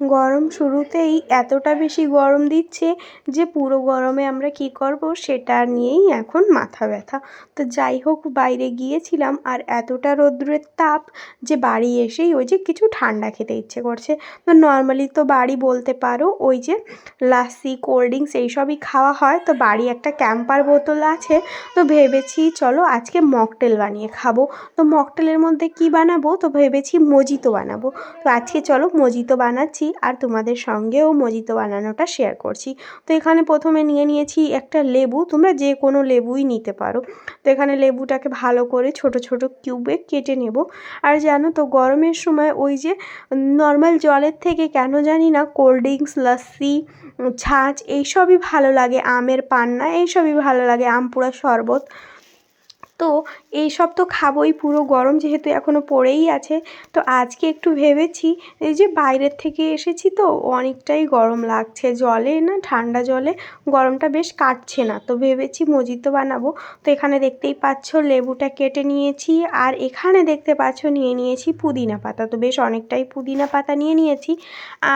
গরম শুরুতেই এতটা বেশি গরম দিচ্ছে যে পুরো গরমে আমরা কি করব সেটা নিয়েই এখন মাথা ব্যথা। তো যাই হোক, বাইরে গিয়েছিলাম আর এতটা রৌদ্রের তাপ যে বাড়ি এসেই ওই যে কিছু ঠান্ডা খেতে ইচ্ছে করছে। তো নর্মালি তো বাড়ি বলতে পারো ওই যে লাসি, কোল্ড ড্রিঙ্কস এইসবই খাওয়া হয়। তো বাড়ি একটা ক্যাম্পার বোতল আছে, তো ভেবেছি চলো আজকে মকটেল বানিয়ে খাবো। তো মকটেলের মধ্যে কি বানাবো, তো ভেবেছি মজিতো বানাবো। তো আজকে চলো মজিতো বানাচ্ছি আর তোমাদের সঙ্গেও মজিতো বানানোটা শেয়ার করছি। তো এখানে প্রথমে নিয়ে নিয়েছি একটা লেবু, তোমরা যে কোনো লেবুই নিতে পারো। তো এখানে লেবুটাকে ভালো করে ছোট ছোট কিউবে কেটে নেব। আর জানো তো গরমের সময় ওই যে নর্মাল জলের থেকে কেন জানি না কোল্ড ড্রিঙ্কস, লস্যি, ছাঁচ এইসবই ভালো লাগে, আমের পান্না এইসবই ভালো লাগে, আম পোড়া শরবত। তো এইসব তো খাবোই, পুরো গরম যেহেতু এখনও পড়েই আছে। তো আজকে একটু ভেবেছি এই যে বাইরের থেকে এসেছি তো অনেকটাই গরম লাগছে, জলে না ঠান্ডা জলে গরমটা বেশ কাটছে না। তো ভেবেছি মজিতো বানাবো। তো এখানে দেখতেই পাচ্ছ লেবুটা কেটে নিয়েছি আর এখানে দেখতে পাচ্ছ নিয়ে নিয়েছি পুদিনা পাতা। তো বেশ অনেকটাই পুদিনা পাতা নিয়ে নিয়েছি।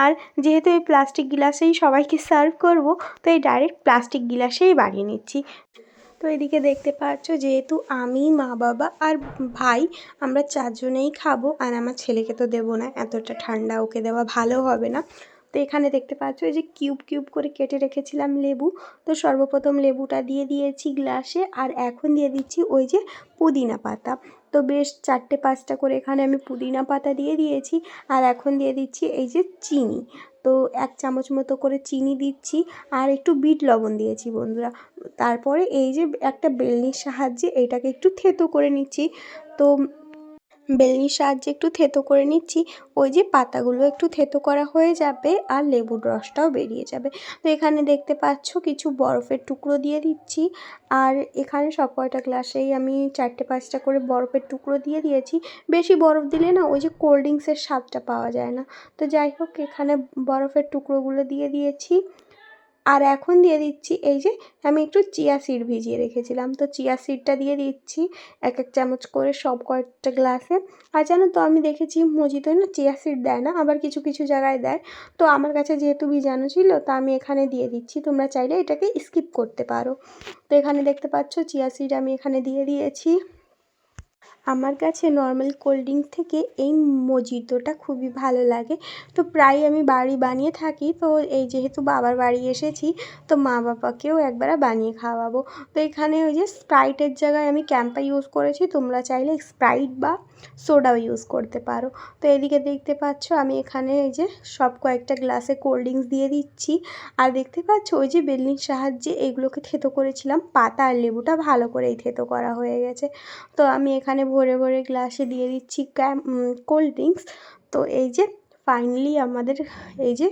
আর যেহেতু এই প্লাস্টিক গিলাসেই সবাইকে সার্ভ করব, তো এই ডাইরেক্ট প্লাস্টিক গিলাসেই বানিয়ে নিচ্ছি। তো এদিকে দেখতে পাচ্ছ যেহেতু আমি, মা বাবা আর ভাই আমরা চারজনেই খাবো, আর আমার ছেলেকে তো দেবো না, এতটা ঠান্ডা ওকে দেওয়া ভালো হবে না। তো এখানে দেখতে পাচ্ছ এই যে কিউব কিউব করে কেটে রেখেছিলাম লেবু। তো সর্বপ্রথম লেবুটা দিয়ে দিয়েছি গ্লাসে আর এখন দিয়ে দিচ্ছি ওই যে পুদিনা পাতা। তো বেশ 4-5টা করে এখানে আমি পুদিনা পাতা দিয়ে দিয়েছি। আর এখন দিয়ে দিচ্ছি এই যে চিনি। তো 1 চামচ মতো করে চিনি দিচ্ছি আর একটু বিট লবণ দিয়েছি বন্ধুরা। তারপরে এই যে একটা বেলনির সাহায্যে এইটাকে একটু থেতো করে নিচ্ছি। তো বেলনির সাহায্যে একটু থেতো করে নিচ্ছি, ওই যে পাতাগুলো একটু থেতো করা হয়ে যাবে আর লেবুর রসটাও বেরিয়ে যাবে। তো এখানে দেখতে পাচ্ছ কিছু বরফের টুকরো দিয়ে দিচ্ছি। আর এখানে সব কয়টা গ্লাসেই আমি 4-5টা করে বরফের টুকরো দিয়ে দিয়েছি। বেশি বরফ দিলে না ওই যে কোল্ড ড্রিঙ্কসের স্বাদটা পাওয়া যায় না। তো যাই হোক, এখানে বরফের টুকরোগুলো দিয়ে দিয়েছি। আর এখন দিয়ে দিচ্ছি এই যে আমি একটু চিয়া সিড ভিজিয়ে রেখেছিলাম, তো চিয়া সিডটা দিয়ে দিচ্ছি 1 চামচ করে সব কয়েকটা গ্লাসে। আর জানো তো আমি দেখেছি মজিতোয় না চিয়া সিড দেয় না, আবার কিছু কিছু জায়গায় দেয়। তো আমার কাছে যেহেতু ভিজানো ছিল তা আমি এখানে দিয়ে দিচ্ছি, তোমরা চাইলে এটাকে স্কিপ করতে পারো। তো এখানে দেখতে পাচ্ছ চিয়া সিড আমি এখানে দিয়ে দিয়েছি। আমার কাছে নর্মাল কোল্ড ড্রিঙ্ক থেকে এই মজিতোটা খুবই ভালো লাগে। তো প্রায় আমি বাড়ি বানিয়ে থাকি। তো এই যেহেতু বাবার বাড়ি এসেছি, তো মা বাবাকেও একবার বানিয়ে খাওয়াবো। তো এখানে ওই যে স্প্রাইটের জায়গায় আমি ক্যাম্পা ইউজ করেছি, তোমরা চাইলে স্প্রাইট বা সোডাও ইউজ করতে পারো। তো এদিকে দেখতে পাচ্ছ আমি এখানে এই যে সব কয়েকটা গ্লাসে কোল্ড ড্রিঙ্কস দিয়ে দিচ্ছি। আর দেখতে পাচ্ছ ওই যে বেলনির সাহায্যে এগুলোকে থেতো করেছিলাম, পাতা আর লেবুটা ভালো করেই থেতো করা হয়ে গেছে। তো আমি এখানে ভরে ভরে গ্লাসে দিয়ে দিচ্ছি কোল্ড ড্রিঙ্কস। তো এই যে ফাইনালি আমাদের এই যে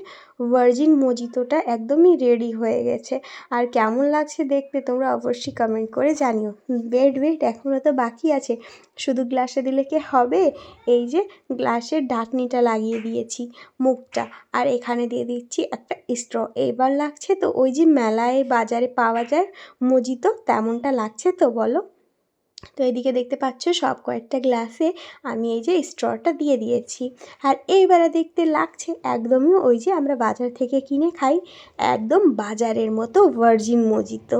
ভার্জিন মজিতোটা একদমই রেডি হয়ে গেছে। আর কেমন লাগছে দেখতে তোমরা অবশ্যই কমেন্ট করে জানিও। ওয়েট এখনও তো বাকি আছে, শুধু গ্লাসে দিলে কি হবে। এই যে গ্লাসের ঢাকনিটা লাগিয়ে দিয়েছি, মুখটা, আর এখানে দিয়ে দিচ্ছি একটা স্ট্র। এবার লাগছে তো ওই যে মেলায় বাজারে পাওয়া যায় মজিতো তেমনটা লাগছে তো বলো। তো এদিকে দেখতে পাচ্ছ সব কয়েকটা গ্লাসে আমি এই যে স্ট্রটা দিয়ে দিয়েছি। আর এইবারে দেখতে লাগছে একদমই ওই যে আমরা বাজার থেকে কিনে খাই, একদম বাজারের মতো ভার্জিন মজিতো।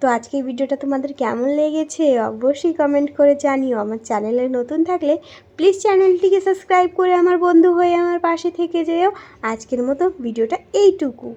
তো আজকের ভিডিওটা তোমাদের কেমন লেগেছে অবশ্যই কমেন্ট করে জানিও। আমার চ্যানেলে নতুন থাকলে প্লিজ চ্যানেলটিকে সাবস্ক্রাইব করে আমার বন্ধু হয়ে আমার পাশে থেকে যেও। আজকের মতো ভিডিওটা এইটুকু।